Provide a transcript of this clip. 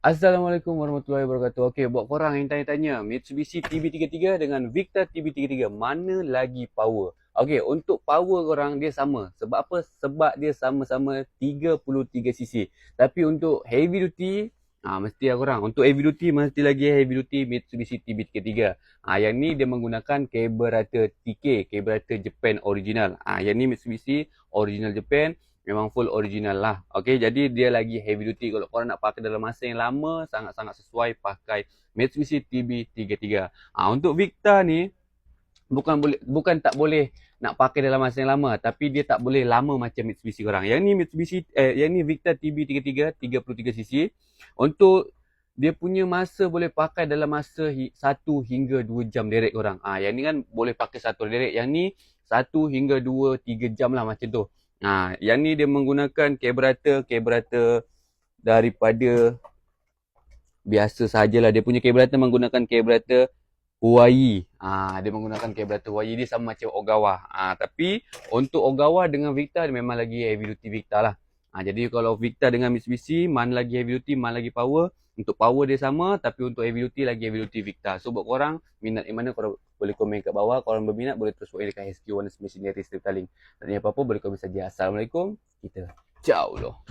Assalamualaikum warahmatullahi wabarakatuh. Okey, buat korang yang tanya-tanya, Mitsubishi TB33 dengan Victa TB33 mana lagi power? Okey, untuk power korang dia sama. Sebab apa? Sebab dia sama-sama 33cc. Tapi untuk heavy duty, mesti lah korang. Untuk heavy duty mesti lagi heavy duty Mitsubishi TB33. Yang ni dia menggunakan karburator TK, karburator Japan original. Yang ni Mitsubishi original Japan. Memang full original lah. Okay, jadi dia lagi heavy duty. Kalau korang nak pakai dalam masa yang lama, sangat-sangat sesuai pakai Mitsubishi TB33. Untuk Victa ni, bukan tak boleh nak pakai dalam masa yang lama, tapi dia tak boleh lama macam Mitsubishi korang. Yang ni Victa TB33 33cc. Untuk dia punya masa boleh pakai dalam masa 1 hingga 2 jam direct korang. Yang ni kan boleh pakai satu direct. Yang ni 1 hingga 2 3 jam lah macam tu. Yang ni dia menggunakan karburator daripada biasa sajalah. Dia punya karburator menggunakan karburator Huawei. Dia menggunakan karburator Huawei. Dia sama macam Ogawa. Tapi untuk Ogawa dengan Victa dia memang lagi heavy duty Victa lah. Jadi kalau Victa dengan Mitsubishi, mana lagi heavy duty, mana lagi power. Untuk power dia sama, tapi untuk heavy duty lagi heavy duty Victa. So buat korang, minat yang mana korang boleh komen kat bawah. Korang berminat boleh terus WA dekat HQ Warna Machinery Strip Taling. Tak ada apa-apa boleh komen saja. Assalamualaikum. Kita ciao loh.